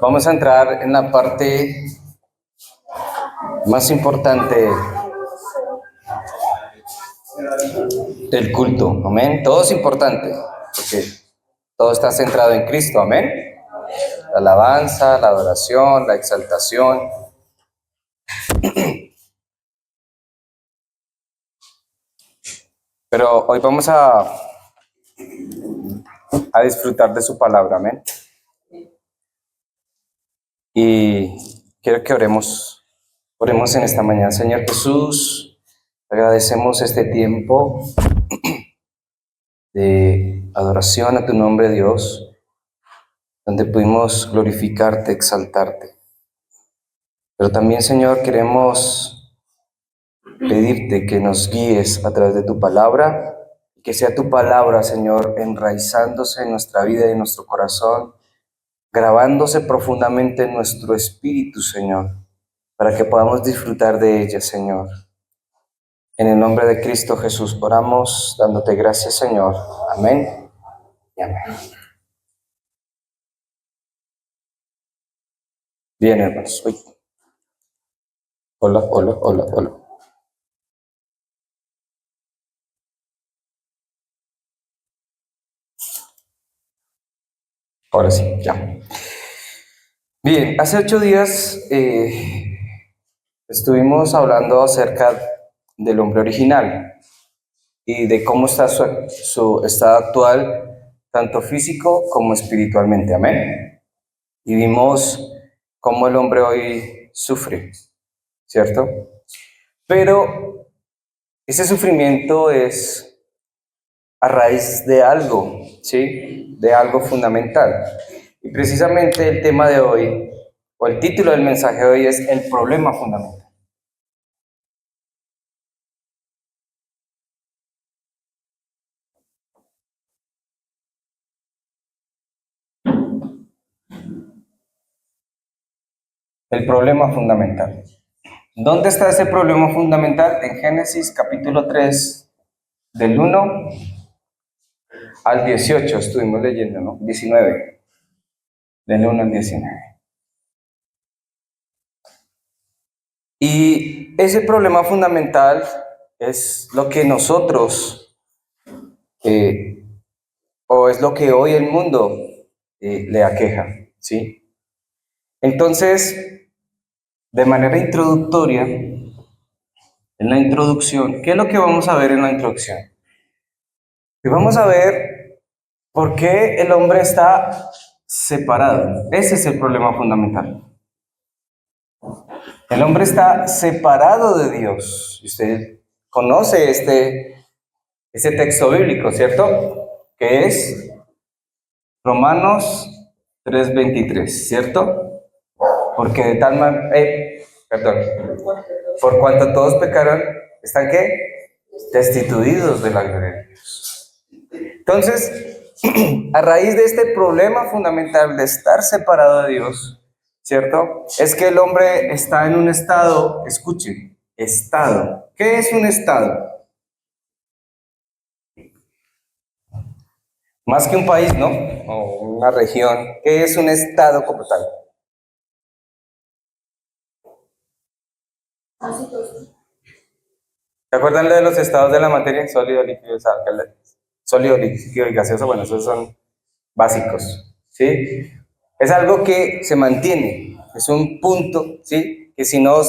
Vamos a entrar en la parte más importante del culto, amén. Todo es importante, porque todo está centrado en Cristo, amén. La alabanza, la adoración, la exaltación. Pero hoy vamos a disfrutar de su palabra, amén. Y quiero que oremos en esta mañana. Señor Jesús, agradecemos este tiempo de adoración a tu nombre, Dios, donde pudimos glorificarte, exaltarte. Pero también, Señor, queremos pedirte que nos guíes a través de tu palabra, y que sea tu palabra, Señor, enraizándose en nuestra vida y en nuestro corazón, grabándose profundamente en nuestro espíritu, Señor, para que podamos disfrutar de ella, Señor. En el nombre de Cristo Jesús oramos, dándote gracias, Señor. Amén y amén. Bien, hermanos. Uy. Hola, hola, hola, hola. Ahora sí, ya. Bien, hace 8 días estuvimos hablando acerca del hombre original y de cómo está su estado actual, tanto físico como espiritualmente. Amén. Y vimos cómo el hombre hoy sufre, ¿cierto? Pero ese sufrimiento es a raíz de algo, ¿sí? De algo fundamental. Y precisamente el tema de hoy, o el título del mensaje de hoy es el problema fundamental. El problema fundamental. ¿Dónde está ese problema fundamental? En Génesis capítulo 3, del 1 al 18, estuvimos leyendo, ¿no? 19, del 1 al 19. Y ese problema fundamental es lo que nosotros, o es lo que hoy el mundo le aqueja, ¿sí? Entonces, de manera introductoria, en la introducción, ¿qué es lo que vamos a ver en la introducción? Y vamos a ver por qué el hombre está separado. Ese es el problema fundamental. El hombre está separado de Dios. Usted conoce este texto bíblico, ¿cierto? Que es Romanos 3:23, ¿cierto? Porque de tal manera, perdón, por cuanto todos pecaron, ¿están qué? Destituidos de la gloria de Dios. Entonces, a raíz de este problema fundamental de estar separado de Dios, ¿cierto? Es que el hombre está en un estado, escuchen, estado. ¿Qué es un estado? Más que un país, ¿no? O una región. ¿Qué es un estado como tal? ¿Se acuerdan de los estados de la materia? Sólido, líquido, sólido, líquido y gaseoso. Bueno, esos son básicos, ¿sí? Es algo que se mantiene, es un punto, ¿sí? Que si no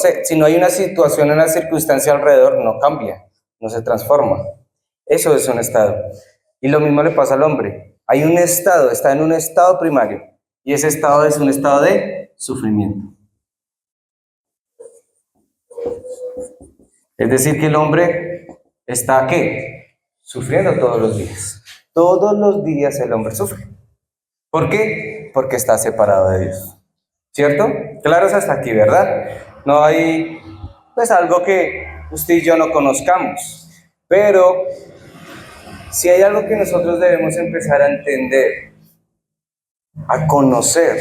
hay una situación, una circunstancia alrededor, no cambia, no se transforma. Eso es un estado. Y lo mismo le pasa al hombre. Hay un estado, está en un estado primario, y ese estado es un estado de sufrimiento. Es decir, que el hombre está, ¿qué? Sufriendo todos los días. Todos los días el hombre sufre. ¿Por qué? Porque está separado de Dios. ¿Cierto? Claro, es hasta aquí, ¿verdad? No hay, pues, algo que usted y yo no conozcamos. Pero si hay algo que nosotros debemos empezar a entender, a conocer.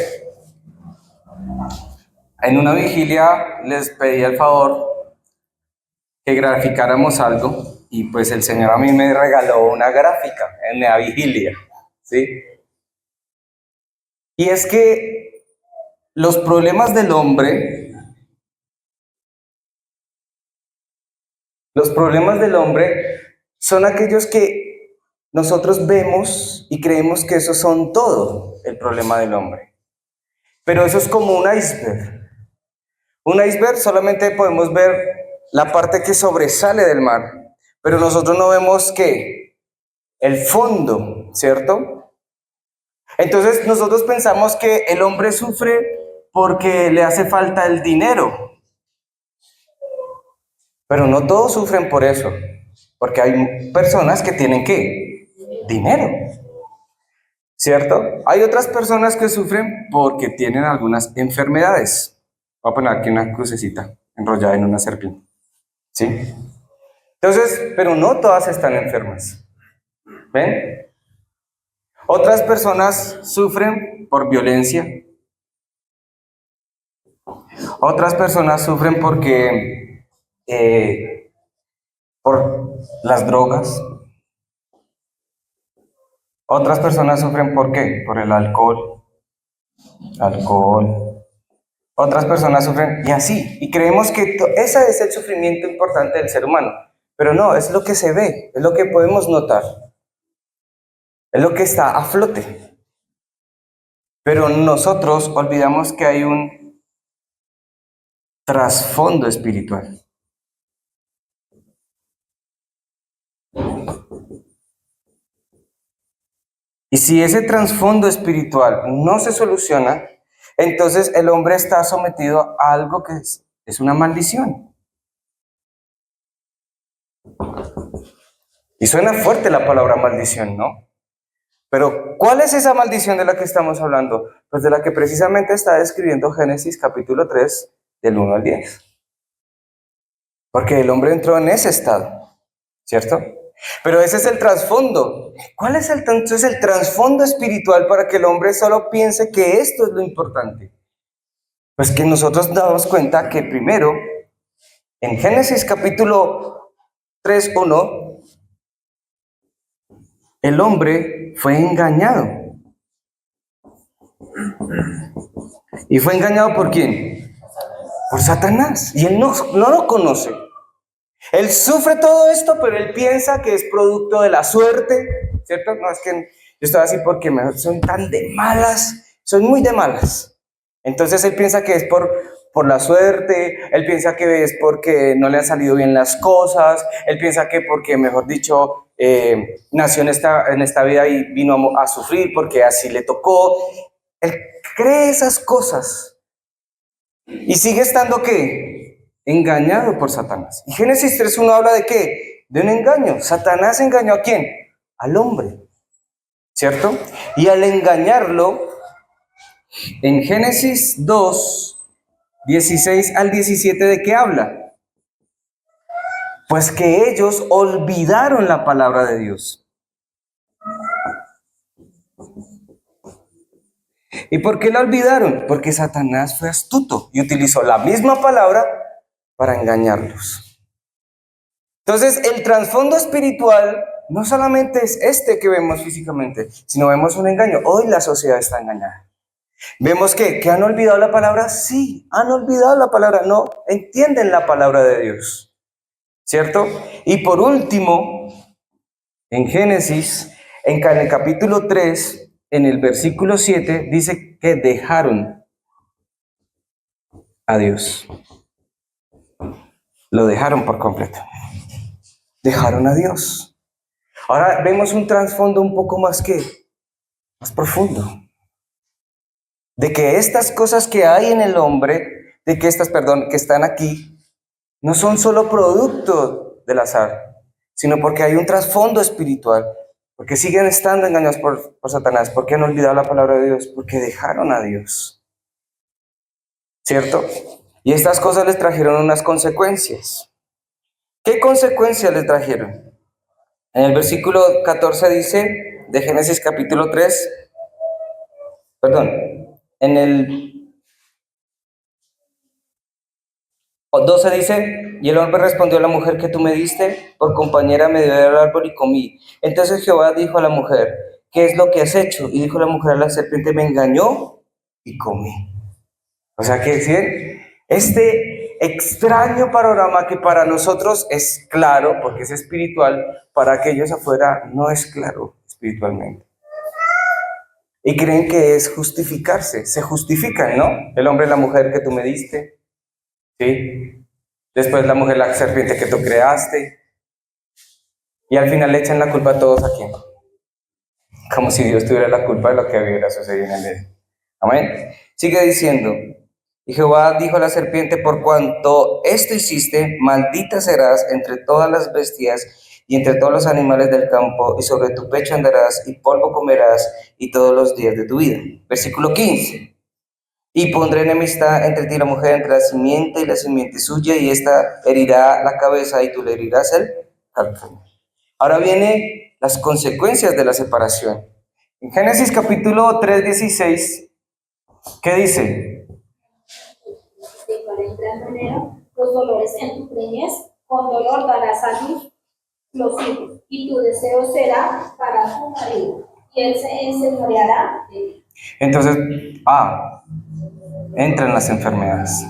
En una vigilia les pedí el favor que graficáramos algo y pues el Señor a mí me regaló una gráfica en la vigilia, ¿sí? Y es que los problemas del hombre, son aquellos que nosotros vemos y creemos que esos son todo el problema del hombre. Pero eso es como un iceberg. Un iceberg solamente podemos ver la parte que sobresale del mar, pero nosotros no vemos que el fondo, ¿cierto? Entonces nosotros pensamos que el hombre sufre porque le hace falta el dinero, pero no todos sufren por eso, porque hay personas que tienen ¿qué? Dinero, ¿cierto? Hay otras personas que sufren porque tienen algunas enfermedades. Voy a poner aquí una crucecita enrollada en una serpiente, ¿sí? Entonces, pero no todas están enfermas, ¿ven? Otras personas sufren por violencia. Otras personas sufren porque por las drogas. Otras personas sufren ¿por qué? Por el alcohol. Otras personas sufren y así. Y creemos que ese es el sufrimiento importante del ser humano. Pero no, es lo que se ve, es lo que podemos notar. Es lo que está a flote. Pero nosotros olvidamos que hay un trasfondo espiritual. Y si ese trasfondo espiritual no se soluciona, entonces el hombre está sometido a algo que es una maldición. Y suena fuerte la palabra maldición, ¿no? Pero ¿cuál es esa maldición de la que estamos hablando? Pues de la que precisamente está describiendo Génesis capítulo 3, del 1 al 10. Porque el hombre entró en ese estado, ¿cierto? Pero ese es el trasfondo. ¿Cuál es entonces el trasfondo espiritual para que el hombre solo piense que esto es lo importante? Pues que nosotros damos cuenta que primero, en Génesis capítulo 3:1, el hombre fue engañado. ¿Y fue engañado por quién? Por Satanás. Y él no lo conoce. Él sufre todo esto, pero él piensa que es producto de la suerte, ¿cierto? No, es que yo estoy así porque son tan de malas, son muy de malas. Entonces él piensa que es por la suerte, él piensa que es porque no le han salido bien las cosas, él piensa que porque, mejor dicho, nació en esta vida y vino a sufrir porque así le tocó. Él cree esas cosas y sigue estando ¿qué? Engañado por Satanás. Y Génesis 3:1 habla de ¿qué? De un engaño. Satanás engañó ¿a quién? Al hombre, ¿cierto? Y al engañarlo, en Génesis 2, 16 al 17, ¿de qué habla? Pues que ellos olvidaron la palabra de Dios. ¿Y por qué la olvidaron? Porque Satanás fue astuto y utilizó la misma palabra para engañarlos. Entonces, el trasfondo espiritual no solamente es este que vemos físicamente, sino vemos un engaño. Hoy la sociedad está engañada. Vemos que han olvidado la palabra. Sí, han olvidado la palabra. No entienden la palabra de Dios, ¿cierto? Y por último, en Génesis, en el capítulo 3, en el versículo 7, dice que dejaron a Dios. Lo dejaron por completo. Dejaron a Dios. Ahora vemos un trasfondo un poco más profundo. De que estas cosas que hay en el hombre, que están aquí, no son solo producto del azar, sino porque hay un trasfondo espiritual, porque siguen estando engañados por Satanás, porque han olvidado la palabra de Dios, porque dejaron a Dios, ¿cierto? Y estas cosas les trajeron unas consecuencias. ¿Qué consecuencias les trajeron? En el versículo 14 dice, de Génesis capítulo 3, en el 12 dice, y el hombre respondió a la mujer que tú me diste, por compañera me dio del árbol y comí. Entonces Jehová dijo a la mujer, ¿qué es lo que has hecho? Y dijo la mujer a la serpiente, me engañó y comí. O sea que ¿sí? Este extraño panorama que para nosotros es claro porque es espiritual, para aquellos afuera no es claro espiritualmente. Y creen que es justificarse, se justifican, ¿no? El hombre y la mujer que tú me diste, ¿sí? Después la mujer, la serpiente que tú creaste, y al final le echan la culpa a todos a quién. Como si Dios tuviera la culpa de lo que hubiera sucedido en el Edén. Amén. Sigue diciendo, y Jehová dijo a la serpiente, por cuanto esto hiciste, maldita serás entre todas las bestias y entre todos los animales del campo, y sobre tu pecho andarás, y polvo comerás, y todos los días de tu vida. Versículo 15. Y pondré enemistad entre ti y la mujer, entre la simiente y la simiente suya, y ésta herirá la cabeza, y tú le herirás el calcáneo. Ahora vienen las consecuencias de la separación. En Génesis capítulo 3:16, ¿qué dice? De gran manera, los dolores en tu preñez, con dolor darás a luz los hijos, y tu deseo será para tu marido, y él se enseñoreará de ti. Entonces, entran las enfermedades.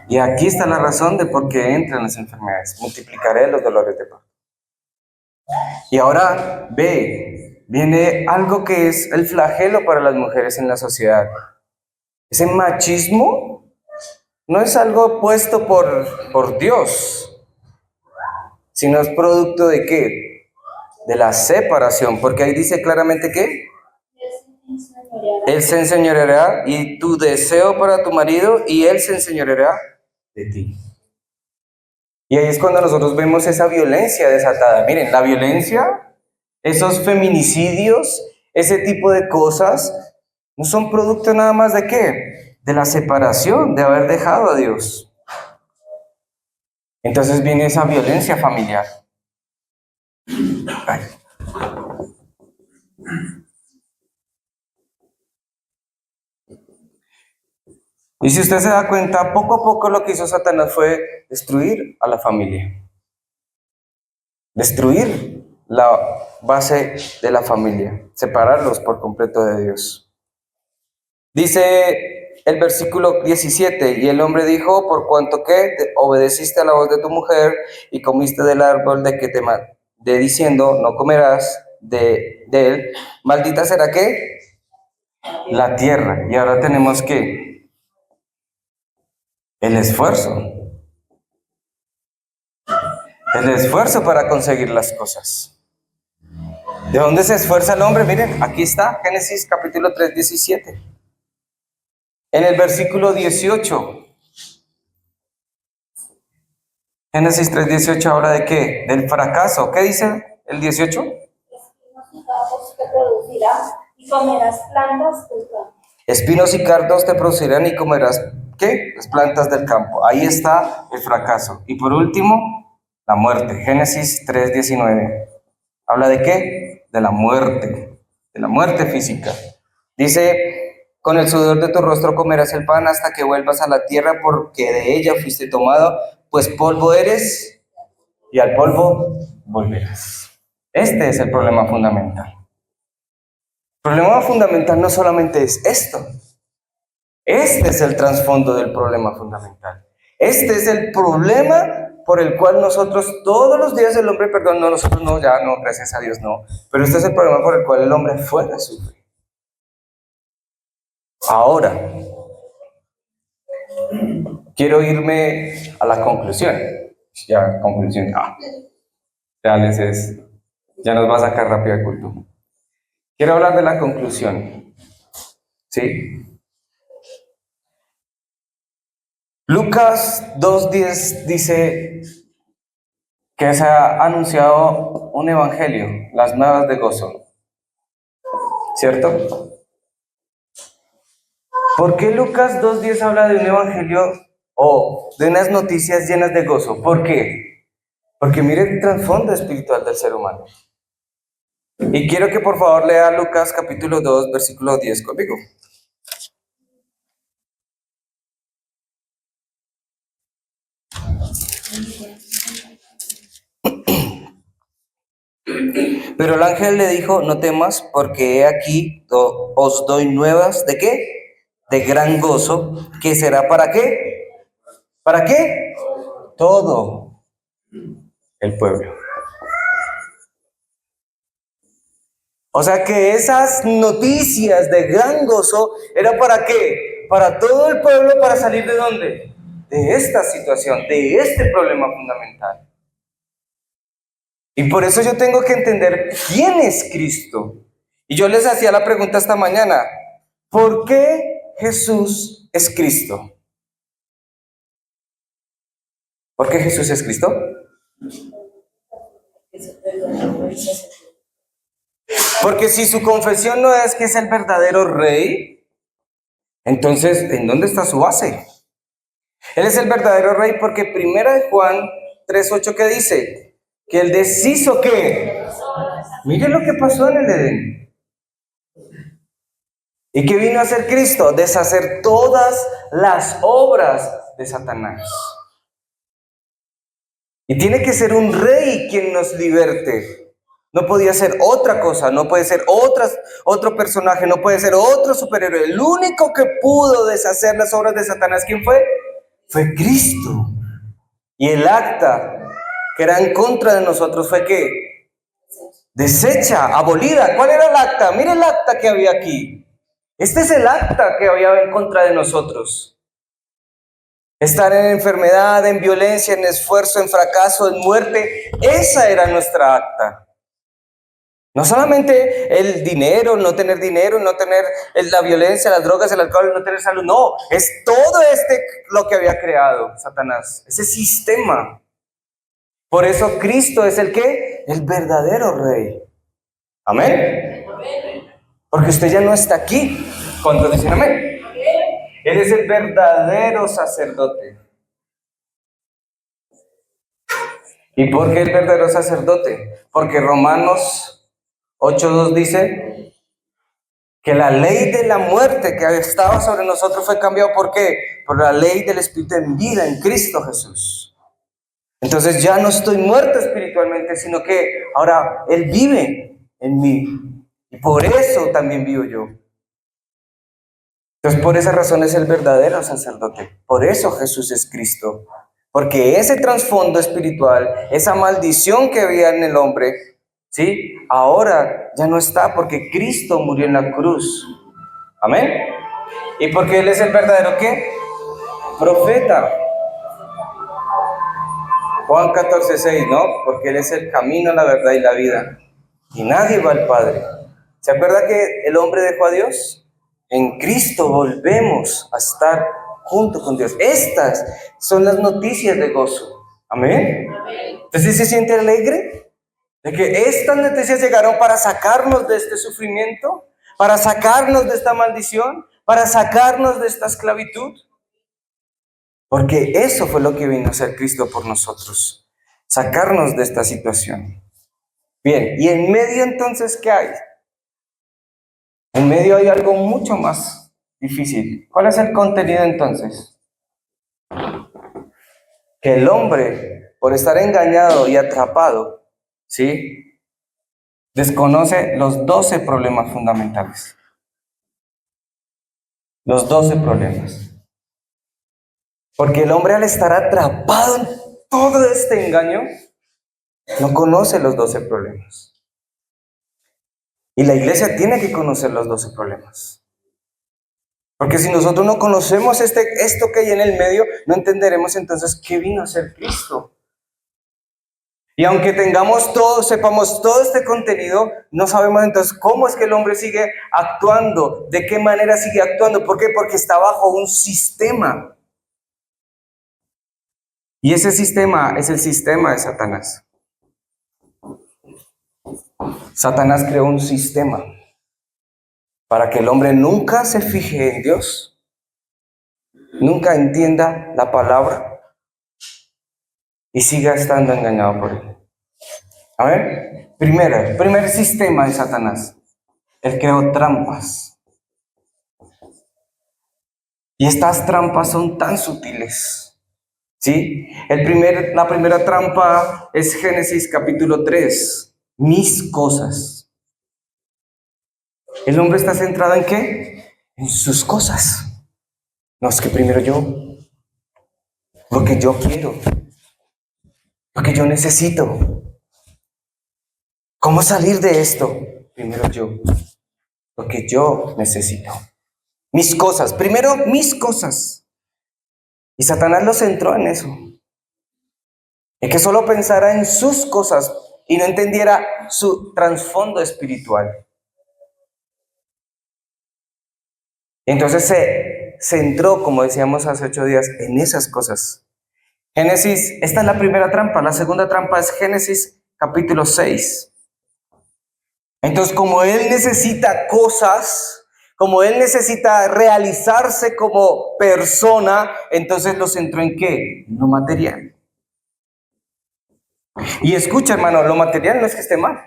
Y aquí está la razón de por qué entran las enfermedades. Multiplicaré los dolores de parto. Y ahora viene algo que es el flagelo para las mujeres en la sociedad. Ese machismo no es algo puesto por Dios, sino es producto de ¿qué? De la separación, porque ahí dice claramente que Él se enseñoreará y tu deseo para tu marido y Él se enseñoreará de ti. Y ahí es cuando nosotros vemos esa violencia desatada. Miren, la violencia, esos feminicidios, ese tipo de cosas, no son producto nada más de ¿qué? De la separación, de haber dejado a Dios. Entonces viene esa violencia familiar. Ay. Y si usted se da cuenta, poco a poco lo que hizo Satanás fue destruir a la familia. Destruir la base de la familia, separarlos por completo de Dios. Dice el versículo 17, y el hombre dijo, por cuanto que obedeciste a la voz de tu mujer y comiste del árbol de que de diciendo, no comerás de él, maldita será ¿qué? La tierra. Y ahora tenemos que el esfuerzo. El esfuerzo para conseguir las cosas. ¿De dónde se esfuerza el hombre? Miren, aquí está, Génesis capítulo 3, 17. En el versículo 18. Génesis 3, 18 habla de qué? Del fracaso. ¿Qué dice el 18? Espinos y cardos te producirá, y comerás plantas del campo. Espinos y cardos te producirán y comerás, ¿qué? Las plantas del campo. Ahí está el fracaso. Y por último, la muerte. Génesis 3, 19. ¿Habla de qué? De la muerte física. Dice, con el sudor de tu rostro comerás el pan hasta que vuelvas a la tierra, porque de ella fuiste tomado, pues polvo eres y al polvo volverás. Este es el problema fundamental. El problema fundamental no solamente es esto. Este es el trasfondo del problema fundamental. Este es el problema por el cual nosotros todos los días el hombre, perdón, no, nosotros no, ya no, gracias a Dios no, pero este es el problema por el cual el hombre fuera sufre. Ahora, quiero irme a la conclusión. Ya, conclusión. Ya nos va a sacar rápido el culto. Quiero hablar de la conclusión. ¿Sí? Lucas 2:10 dice que se ha anunciado un evangelio, las nuevas de gozo. ¿Cierto? ¿Por qué Lucas 2:10 habla de un evangelio o de unas noticias llenas de gozo? ¿Por qué? Porque mire el trasfondo espiritual del ser humano. Y quiero que por favor lea Lucas capítulo 2, versículo 10 conmigo. Pero el ángel le dijo, no temas, porque he aquí os doy nuevas, ¿de qué? De gran gozo, que será ¿para qué? ¿Para qué? Todo el pueblo. O sea que esas noticias de gran gozo era ¿para qué? Para todo el pueblo, para salir ¿de dónde? De esta situación, de este problema fundamental. Y por eso yo tengo que entender quién es Cristo. Y yo les hacía la pregunta esta mañana, ¿por qué Jesús es Cristo? ¿Por qué Jesús es Cristo? Porque si su confesión no es que es el verdadero rey, entonces, ¿en dónde está su base? Él es el verdadero rey porque primera de Juan 3:8 que dice que él deshizo ¿qué? Mire lo que pasó en el Edén. ¿Y qué vino a hacer Cristo? Deshacer todas las obras de Satanás. Y tiene que ser un rey quien nos liberte. No podía ser otra cosa, no puede ser otro personaje, no puede ser otro superhéroe. El único que pudo deshacer las obras de Satanás, ¿quién fue? Fue Cristo. Y el acta que era en contra de nosotros fue ¿qué? Deshecha, abolida. ¿Cuál era el acta? Mire el acta que había aquí. Este es el acta que había en contra de nosotros. Estar en enfermedad, en violencia, en esfuerzo, en fracaso, en muerte. Esa era nuestra acta. No solamente el dinero, no tener la violencia, las drogas, el alcohol, no tener salud. No, es todo lo que había creado Satanás. Ese sistema. Por eso Cristo es el ¿qué? El verdadero rey. Amén. Porque usted ya no está aquí. ¿Cuántos dicen amén? Él es el verdadero sacerdote. ¿Y por qué el verdadero sacerdote? Porque Romanos 8:2 dice que la ley de la muerte que estaba sobre nosotros fue cambiado. ¿Por qué? Por la ley del Espíritu en vida en Cristo Jesús. Entonces ya no estoy muerto espiritualmente, sino que ahora Él vive en mí. Y por eso también vivo yo. Entonces por esa razón es el verdadero sacerdote. Por eso Jesús es Cristo. Porque ese trasfondo espiritual, esa maldición que había en el hombre, ¿sí? Ahora ya no está porque Cristo murió en la cruz. Amén. ¿Y porque Él es el verdadero qué? Profeta. Juan 14:6, ¿no? Porque Él es el camino, la verdad y la vida. Y nadie va al Padre. ¿Se acuerda que el hombre dejó a Dios? En Cristo volvemos a estar junto con Dios. Estas son las noticias de gozo. Amén. Entonces, ¿se siente alegre? De que estas noticias llegaron para sacarnos de este sufrimiento, para sacarnos de esta maldición, para sacarnos de esta esclavitud. Porque eso fue lo que vino a hacer Cristo por nosotros, sacarnos de esta situación. Bien, y en medio entonces, ¿qué hay? En medio hay algo mucho más difícil. ¿Cuál es el contenido entonces? Que el hombre, por estar engañado y atrapado, ¿sí? Desconoce los 12 problemas fundamentales. Los 12 problemas. Porque el hombre al estar atrapado en todo este engaño, no conoce los 12 problemas. Y la iglesia tiene que conocer los 12 problemas. Porque si nosotros no conocemos esto que hay en el medio, no entenderemos entonces qué vino a ser Cristo. Y aunque tengamos todo, sepamos todo este contenido, no sabemos entonces cómo es que el hombre sigue actuando, de qué manera sigue actuando. ¿Por qué? Porque está bajo un sistema. Y ese sistema es el sistema de Satanás. Satanás creó un sistema para que el hombre nunca se fije en Dios, nunca entienda la palabra y siga estando engañado por él. A ver, primer sistema de Satanás. Él creó trampas. Y estas trampas son tan sutiles. ¿Sí? La primera trampa es Génesis capítulo 3. mis cosas. El hombre está centrado ¿en qué? En sus cosas. No, es que primero yo, lo que yo quiero, lo que yo necesito. ¿Cómo salir de esto? Primero yo, lo que yo necesito. Mis cosas, primero mis cosas. Y Satanás lo centró en eso. En que solo pensara en sus cosas y no entendiera su trasfondo espiritual. Y entonces se centró, como decíamos hace 8 días, en esas cosas. Génesis, esta es la primera trampa. La segunda trampa es Génesis capítulo 6. Entonces, como él necesita cosas, como él necesita realizarse como persona, entonces lo centró ¿en qué? En lo material. Y escucha, hermano, lo material no es que esté mal.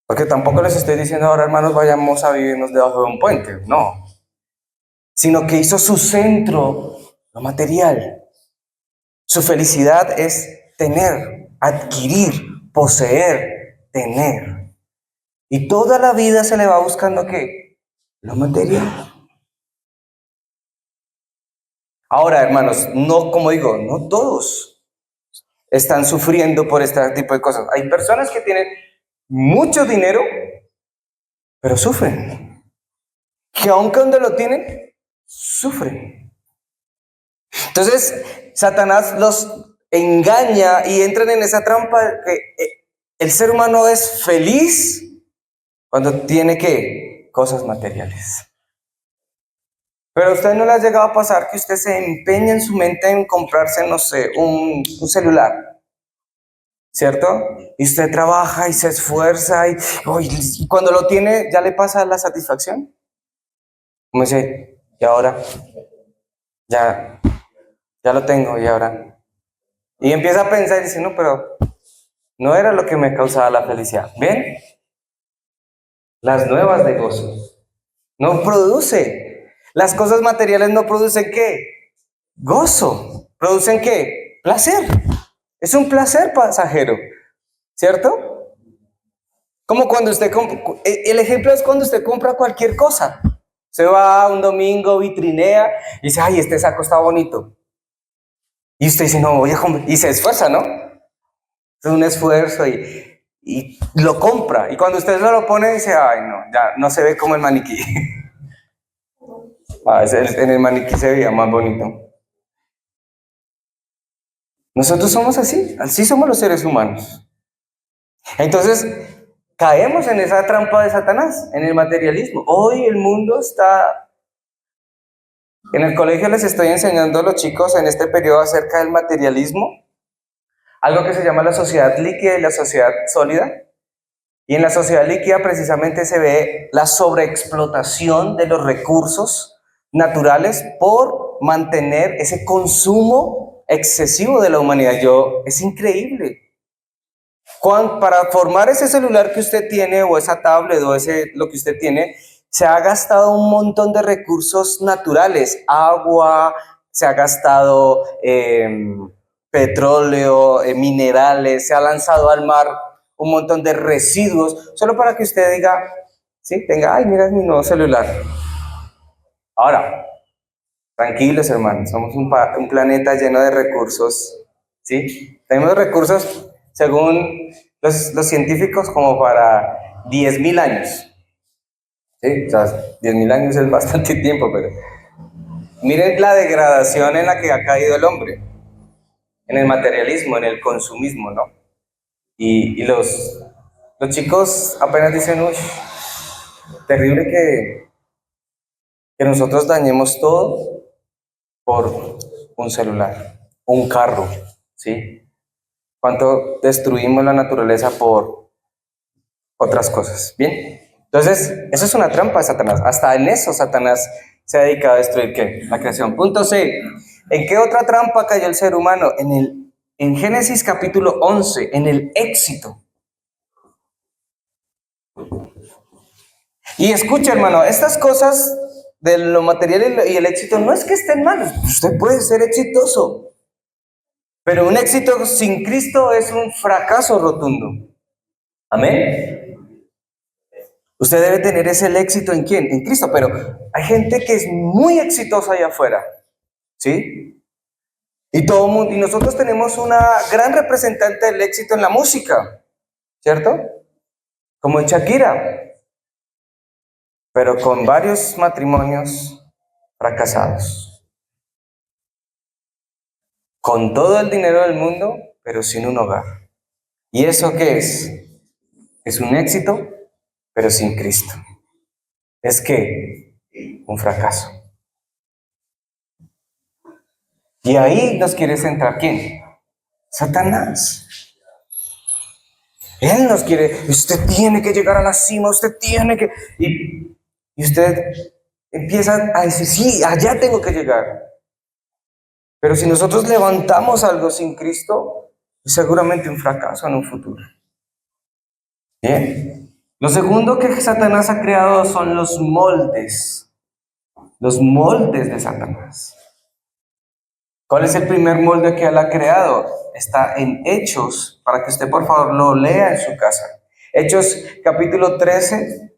Porque tampoco les estoy diciendo ahora, hermanos, vayamos a vivirnos debajo de un puente. No. Sino que hizo su centro lo material. Su felicidad es tener, adquirir, poseer, tener. Y toda la vida se le va buscando ¿qué? Lo material. Ahora, hermanos, no, como digo, no todos están sufriendo por este tipo de cosas. Hay personas que tienen mucho dinero, pero sufren. Que aun cuando lo tienen, sufren. Entonces, Satanás los engaña y entran en esa trampa que el ser humano es feliz cuando tiene ¿qué? Cosas materiales. Pero a usted no le ha llegado a pasar que usted se empeña en su mente en comprarse, no sé, un celular, ¿cierto? Y usted trabaja y se esfuerza y cuando lo tiene, ¿ya le pasa la satisfacción? Como dice, y ahora, ya lo tengo y ahora. Y empieza a pensar y dice, no, pero no era lo que me causaba la felicidad. ¿Ven? Las nuevas de gozo. No produce. Las cosas materiales no producen ¿qué? Gozo. ¿Producen qué? Placer. Es un placer pasajero, ¿cierto? Como cuando usted el ejemplo es cuando usted compra cualquier cosa. Se va un domingo, vitrinea y dice, ay, este saco está bonito. Y usted dice, no, voy a comprar. Y se esfuerza, ¿no? Es un esfuerzo y lo compra. Y cuando usted lo pone, dice, ay, no, ya no se ve como el maniquí. En el maniquí se veía más bonito. Nosotros somos así somos los seres humanos. Entonces, caemos en esa trampa de Satanás, en el materialismo. Hoy el mundo está... En el colegio les estoy enseñando a los chicos en este periodo acerca del materialismo, algo que se llama la sociedad líquida y la sociedad sólida. Y en la sociedad líquida precisamente se ve la sobreexplotación de los recursos naturales por mantener ese consumo excesivo de la humanidad. Es increíble. Para formar ese celular que usted tiene o esa tablet o lo que usted tiene, se ha gastado un montón de recursos naturales, agua, se ha gastado petróleo, minerales, se ha lanzado al mar un montón de residuos, solo para que usted diga, sí, tenga, ay, mira, es mi nuevo celular. Ahora, tranquilos, hermanos, somos un planeta lleno de recursos, ¿sí? Tenemos recursos, según los científicos, como para 10.000 años. Sí, o sea, 10.000 años es bastante tiempo, pero miren la degradación en la que ha caído el hombre, en el materialismo, en el consumismo, ¿no? Y los chicos apenas dicen, uy, terrible que nosotros dañemos todo por un celular, un carro, ¿sí? ¿Cuánto destruimos la naturaleza por otras cosas? Bien, entonces, eso es una trampa de Satanás. Hasta en eso Satanás se ha dedicado a destruir ¿qué? La creación. Punto C. ¿En qué otra trampa cayó el ser humano? En Génesis capítulo 11, en el éxito. Y escucha, hermano, estas cosas de lo material y el éxito no es que estén mal. Usted puede ser exitoso, pero un éxito sin Cristo es un fracaso rotundo. Amén. Usted debe tener ese éxito ¿en quién? En Cristo, pero hay gente que es muy exitosa allá afuera, ¿sí? Y todo mundo, y nosotros tenemos una gran representante del éxito en la música, ¿cierto? Como en Shakira, pero con varios matrimonios fracasados. Con todo el dinero del mundo, pero sin un hogar. ¿Y eso qué es? Es un éxito, pero sin Cristo. ¿Es qué? Un fracaso. Y ahí nos quiere centrar ¿quién? Satanás. Él nos quiere, usted tiene que llegar a la cima, usted tiene que... Y usted empieza a decir, sí, allá tengo que llegar. Pero si nosotros levantamos algo sin Cristo, es seguramente un fracaso en un futuro. Bien. Lo segundo que Satanás ha creado son los moldes. Los moldes de Satanás. ¿Cuál es el primer molde que él ha creado? Está en Hechos, para que usted por favor lo lea en su casa. Hechos capítulo 13,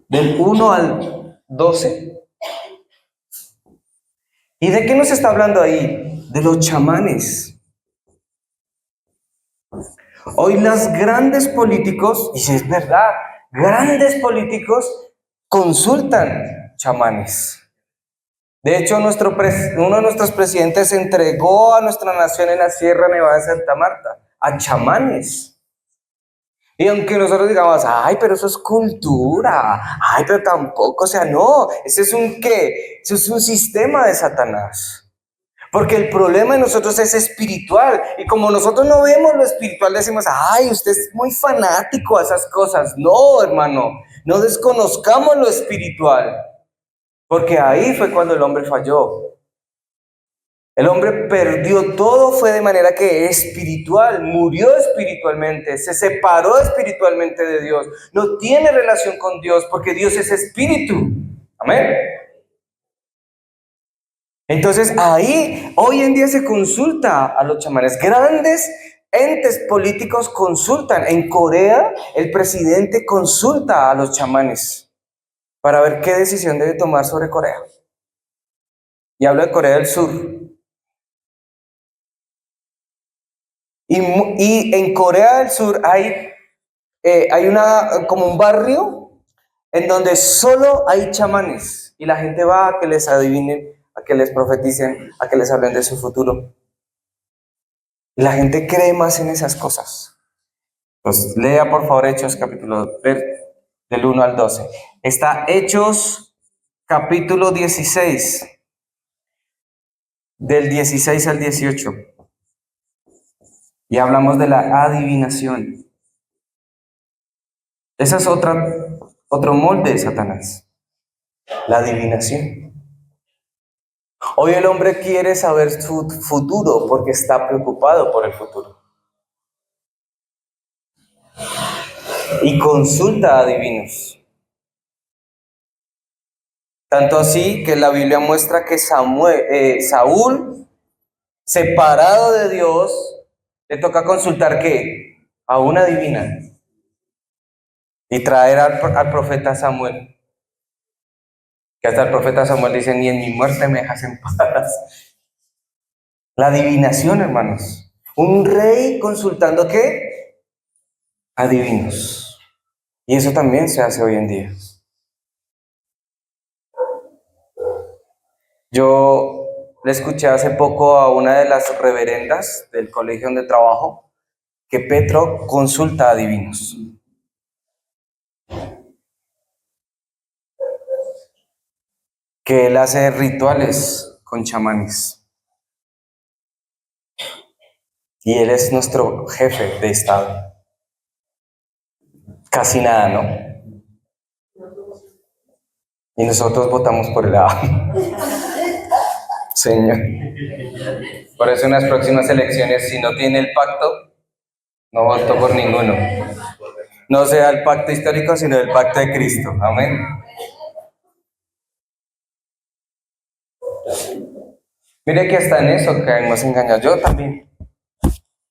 del 1 al 12. ¿Y de qué nos está hablando ahí? De los chamanes. Hoy los grandes políticos, y si es verdad, grandes políticos consultan chamanes. De hecho, uno de nuestros presidentes entregó a nuestra nación en la Sierra Nevada de Santa Marta a chamanes. Y aunque nosotros digamos, ay, pero eso es cultura, ay, pero tampoco, o sea, no, ese es un ¿qué? Eso es un sistema de Satanás. Porque el problema de nosotros es espiritual. Y como nosotros no vemos lo espiritual, decimos, ay, usted es muy fanático a esas cosas. No, hermano, no desconozcamos lo espiritual. Porque ahí fue cuando el hombre falló. El hombre perdió todo, fue de manera que espiritual, murió espiritualmente, se separó espiritualmente de Dios. No tiene relación con Dios porque Dios es espíritu. Amén. Entonces ahí, hoy en día se consulta a los chamanes. Grandes entes políticos consultan. En Corea, el presidente consulta a los chamanes para ver qué decisión debe tomar sobre Corea. Y hablo de Corea del Sur. Y en Corea del Sur hay como un barrio en donde solo hay chamanes. Y la gente va a que les adivinen, a que les profeticen, a que les hablen de su futuro. Y la gente cree más en esas cosas. Pues lea por favor Hechos capítulo del 1 al 12. Está Hechos capítulo 16, del 16 al 18. Y hablamos de la adivinación. Esa es otro molde de Satanás. La adivinación. Hoy el hombre quiere saber su futuro porque está preocupado por el futuro. Y consulta a adivinos. Tanto así que la Biblia muestra que Saúl, separado de Dios, le toca consultar ¿qué? A una adivina. Y traer al profeta Samuel. Que hasta el profeta Samuel dice, ni en mi muerte me dejas en paz. La adivinación, hermanos. Un rey consultando ¿qué? Adivinos. Y eso también se hace hoy en día. Yo le escuché hace poco a una de las reverendas del colegio donde trabajo que Petro consulta a adivinos. Que él hace rituales con chamanes. Y él es nuestro jefe de Estado. Casi nada, ¿no? Y nosotros votamos por el A. Señor. Por eso en las próximas elecciones, si no tiene el pacto, no voto por ninguno. No sea el pacto histórico, sino el pacto de Cristo. Amén. Mire que hasta en eso caemos engañados. Yo también.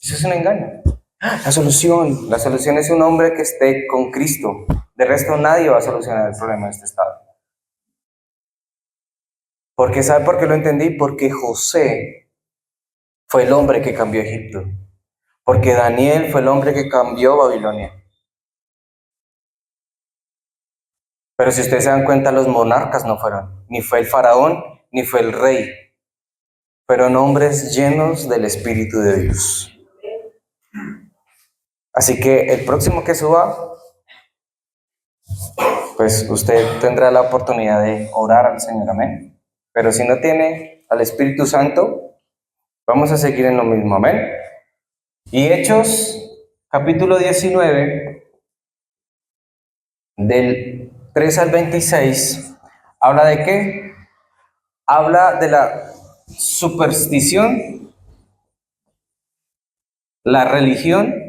Eso es un engaño. La solución es un hombre que esté con Cristo. De resto, nadie va a solucionar el problema de este estado. Porque ¿sabe por qué lo entendí? Porque José fue el hombre que cambió Egipto. Porque Daniel fue el hombre que cambió Babilonia. Pero si ustedes se dan cuenta, los monarcas no fueron. Ni fue el faraón, ni fue el rey. Fueron hombres llenos del Espíritu de Dios. Así que el próximo que suba, pues usted tendrá la oportunidad de orar al Señor, amén. Pero si no tiene al Espíritu Santo, vamos a seguir en lo mismo, amén. Y Hechos, capítulo 19, del 3 al 26, ¿habla de qué? Habla de la superstición, la religión,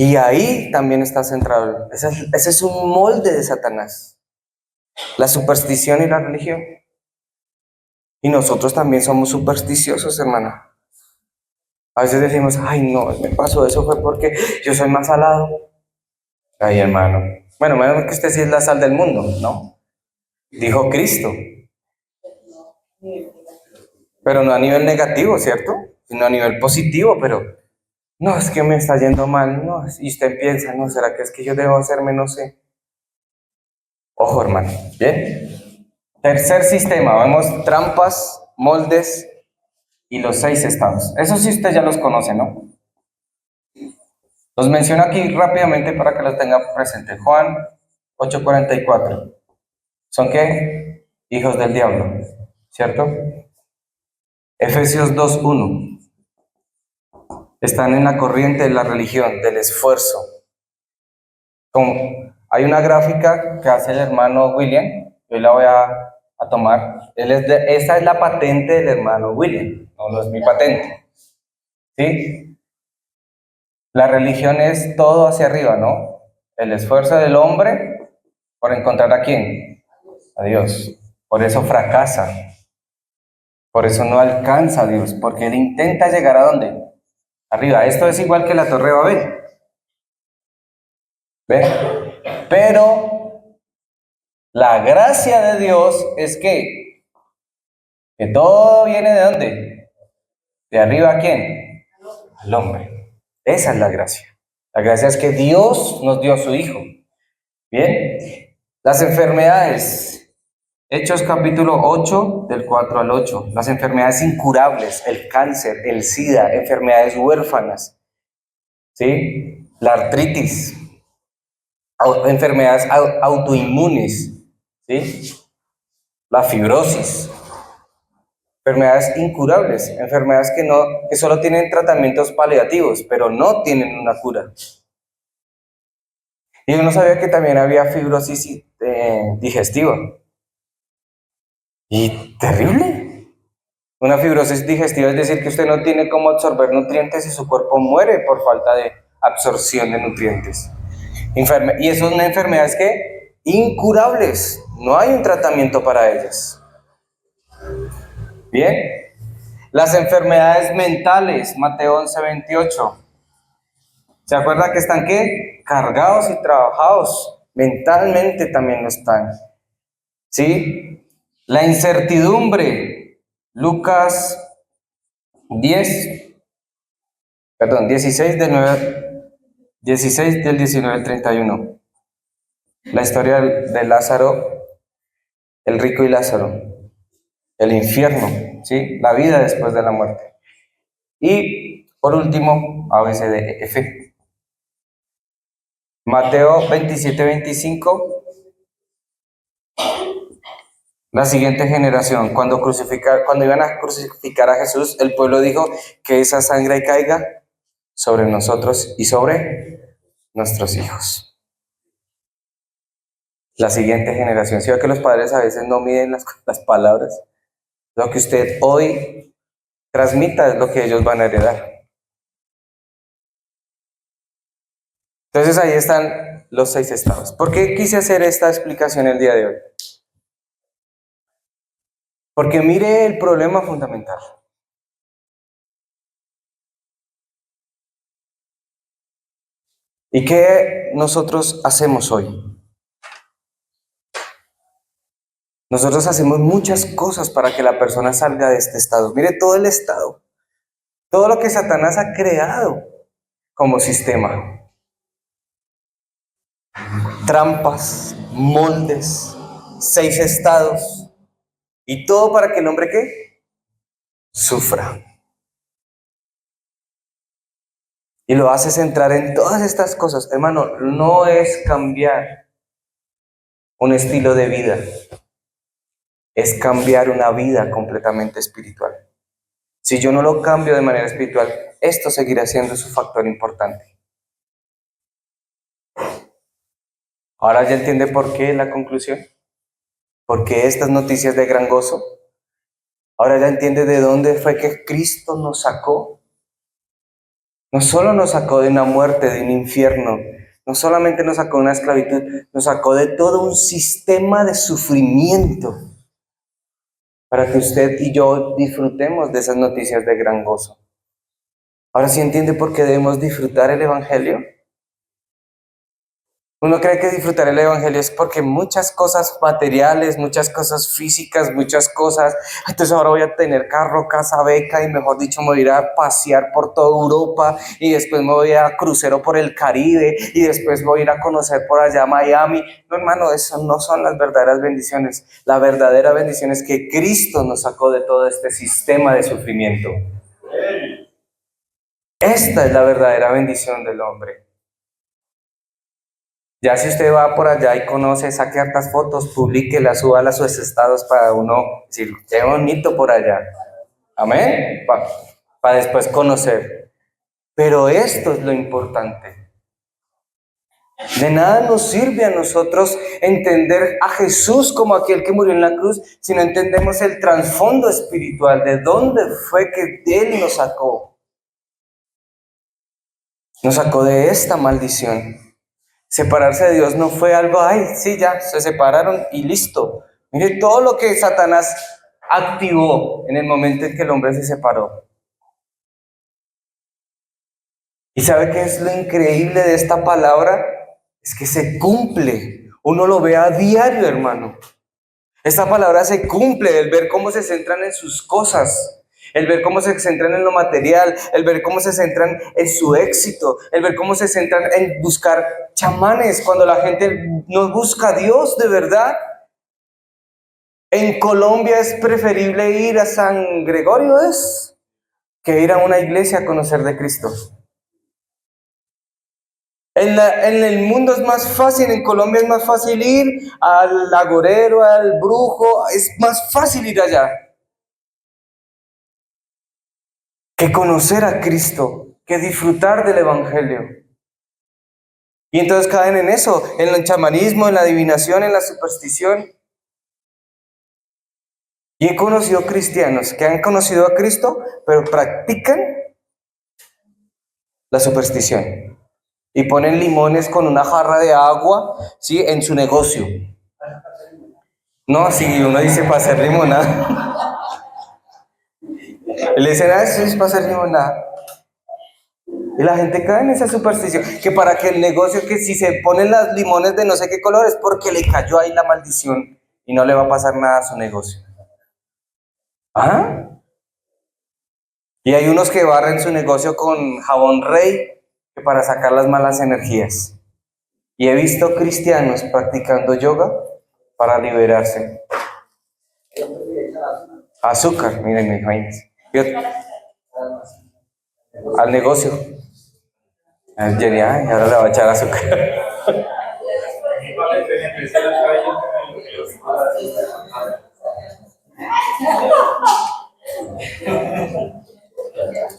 y ahí también está centrado. Ese es un molde de Satanás, la superstición y la religión. Y nosotros también somos supersticiosos, hermano. A veces decimos, ay, no, me pasó eso fue porque yo soy más salado. Ay, hermano. Bueno, menos que usted sí es la sal del mundo, ¿no? Dijo Cristo. Pero no a nivel negativo, ¿cierto? Sino a nivel positivo, pero no, es que me está yendo mal, no. Y usted piensa, no, ¿será que es que yo debo hacerme, no sé? Ojo, hermano, ¿bien? Tercer sistema, vemos trampas, moldes y los 6 estados. Eso sí usted ya los conoce, ¿no? Los menciono aquí rápidamente para que los tenga presente. Juan 8:44. ¿Son qué? Hijos del diablo, ¿cierto? Efesios 2:1. Están en la corriente de la religión, del esfuerzo. Hay una gráfica que hace el hermano William, yo la voy a tomar. Esa es la patente del hermano William, no es mi patente. ¿Sí? La religión es todo hacia arriba, ¿no? El esfuerzo del hombre por encontrar a quién, a Dios. Por eso fracasa. Por eso no alcanza a Dios, porque él intenta llegar a dónde? Arriba. Esto es igual que la Torre de Babel. ¿Ven? Pero la gracia de Dios es que todo viene de dónde? ¿De arriba a quién? Al hombre. Esa es la gracia. La gracia es que Dios nos dio a su Hijo. Bien. Las enfermedades. Hechos capítulo 8, del 4 al 8. Las enfermedades incurables, el cáncer, el SIDA, enfermedades huérfanas, ¿sí? La artritis, enfermedades autoinmunes, ¿sí? La fibrosis, enfermedades incurables, enfermedades que solo tienen tratamientos paliativos, pero no tienen una cura. Y yo no sabía que también había fibrosis digestiva. Y terrible. Una fibrosis digestiva es decir que usted no tiene cómo absorber nutrientes y su cuerpo muere por falta de absorción de nutrientes. Y son enfermedades que incurables, no hay un tratamiento para ellas. Bien, las enfermedades mentales, Mateo 11:28. ¿Se acuerda que están qué? Cargados y trabajados, mentalmente también lo están. ¿Sí? La incertidumbre, Lucas 16 del 19 al 31. La historia de Lázaro, el rico y Lázaro, el infierno, ¿sí? La vida después de la muerte. Y por último, ABCDEF. Mateo 27:25. La siguiente generación, cuando iban a crucificar a Jesús, el pueblo dijo que esa sangre caiga sobre nosotros y sobre nuestros hijos. La siguiente generación. ¿Sí ve que los padres a veces no miden las palabras? Lo que usted hoy transmita es lo que ellos van a heredar. Entonces ahí están los 6 estados. ¿Por qué quise hacer esta explicación el día de hoy? Porque mire el problema fundamental. ¿Y qué nosotros hacemos hoy? Nosotros hacemos muchas cosas para que la persona salga de este estado. Mire todo el estado, todo lo que Satanás ha creado como sistema. Trampas, moldes, 6 estados. Y todo para que el hombre ¿qué? Sufra. Y lo hace centrar en todas estas cosas. Hermano, no es cambiar un estilo de vida, es cambiar una vida completamente espiritual. Si yo no lo cambio de manera espiritual, esto seguirá siendo su factor importante. Ahora ya entiende por qué la conclusión, por qué estas noticias de gran gozo. Ahora ya entiende de dónde fue que Cristo nos sacó. No solo nos sacó de una muerte, de un infierno, no solamente nos sacó de una esclavitud, nos sacó de todo un sistema de sufrimiento para que usted y yo disfrutemos de esas noticias de gran gozo. Ahora sí entiende por qué debemos disfrutar el Evangelio. Uno cree que disfrutar el Evangelio es porque muchas cosas materiales, muchas cosas físicas, muchas cosas, entonces ahora voy a tener carro, casa, beca y mejor dicho me voy a ir a pasear por toda Europa y después me voy a crucero por el Caribe y después voy a ir a conocer por allá Miami. No, hermano, eso no son las verdaderas bendiciones. La verdadera bendición es que Cristo nos sacó de todo este sistema de sufrimiento. Esta es la verdadera bendición del hombre. Ya si usted va por allá y conoce, saque hartas fotos, publíquelas, súbalas a sus estados para uno decir, qué bonito por allá. Amén. Para después conocer. Pero esto es lo importante. De nada nos sirve a nosotros entender a Jesús como aquel que murió en la cruz, si no entendemos el trasfondo espiritual, de dónde fue que Él nos sacó. Nos sacó de esta maldición. Separarse de Dios no fue algo, ay, sí, ya, se separaron y listo. Mire todo lo que Satanás activó en el momento en que el hombre se separó. ¿Y sabe qué es lo increíble de esta palabra? Es que se cumple. Uno lo ve a diario, hermano. Esta palabra se cumple, el ver cómo se centran en sus cosas. El ver cómo se centran en lo material, el ver cómo se centran en su éxito, el ver cómo se centran en buscar chamanes cuando la gente no busca a Dios de verdad. En Colombia es preferible ir a San Gregorio, que ir a una iglesia a conocer de Cristo. En el mundo es más fácil, en Colombia es más fácil ir al agorero, al brujo, es más fácil ir allá que conocer a Cristo, que disfrutar del Evangelio. Y entonces caen en eso, en el chamanismo, en la adivinación, en la superstición. Y he conocido cristianos que han conocido a Cristo, pero practican la superstición. Y ponen limones con una jarra de agua, ¿sí? En su negocio. No, si uno dice para hacer limonada. Le dicen, eso es para hacer limonada. Y la gente cae en esa superstición, que para que el negocio, que si se ponen las limones de no sé qué color, es porque le cayó ahí la maldición y no le va a pasar nada a su negocio. ¿Ah? Y hay unos que barren su negocio con jabón Rey, que para sacar las malas energías. Y he visto cristianos practicando yoga para liberarse. Azúcar, miren, imagínense. Al negocio. Al Jenny, ay, ahora le va a echar azúcar.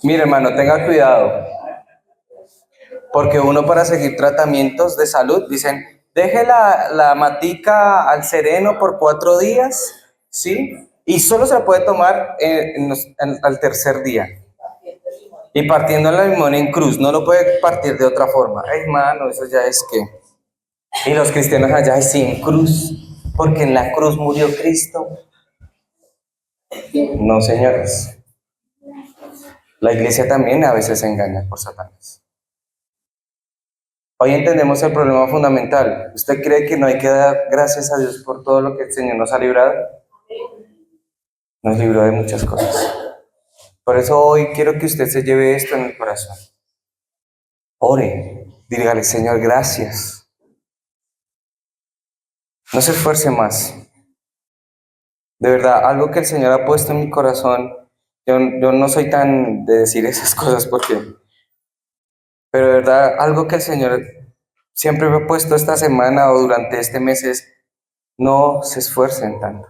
Mire, hermano, tenga cuidado. Porque uno para seguir tratamientos de salud, dicen, deje la matica al sereno por 4 días, ¿sí? Y solo se la puede tomar al tercer día. Y partiendo la limón en cruz, no lo puede partir de otra forma. Ay, hermano, eso ya es que... Y los cristianos allá, sí, en cruz, porque en la cruz murió Cristo. No, señores. La iglesia también a veces se engaña por Satanás. Hoy entendemos el problema fundamental. ¿Usted cree que no hay que dar gracias a Dios por todo lo que el Señor nos ha librado? Nos libró de muchas cosas. Por eso hoy quiero que usted se lleve esto en el corazón. Ore, dígale, Señor, gracias. No se esfuerce más. De verdad, algo que el Señor ha puesto en mi corazón, yo no soy tan de decir esas cosas pero de verdad, algo que el Señor siempre me ha puesto esta semana o durante este mes es, no se esfuercen tanto.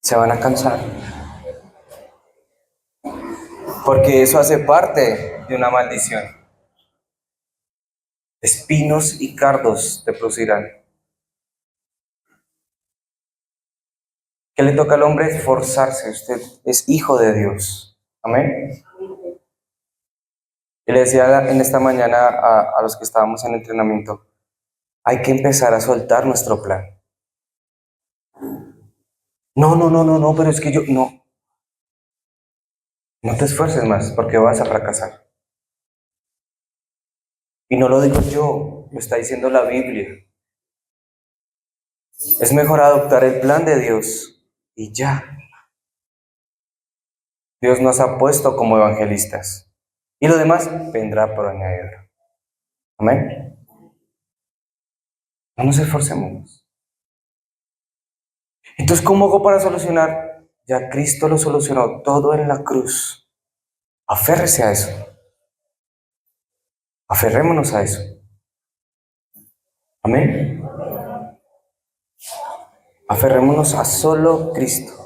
Se van a cansar. Porque eso hace parte de una maldición. Espinos y cardos te producirán. ¿Qué le toca al hombre? Esforzarse. Usted es hijo de Dios. Amén. Y le decía en esta mañana a los que estábamos en entrenamiento, hay que empezar a soltar nuestro plan. No, pero es que no. No te esfuerces más porque vas a fracasar. Y no lo digo yo, lo está diciendo la Biblia. Es mejor adoptar el plan de Dios y ya. Dios nos ha puesto como evangelistas. Y lo demás vendrá por añadidura. Amén. No nos esforcemos. Entonces, ¿cómo hago para solucionar? Ya Cristo lo solucionó todo en la cruz. Aférrese a eso. Aferrémonos a eso. Amén. Aferrémonos a solo Cristo.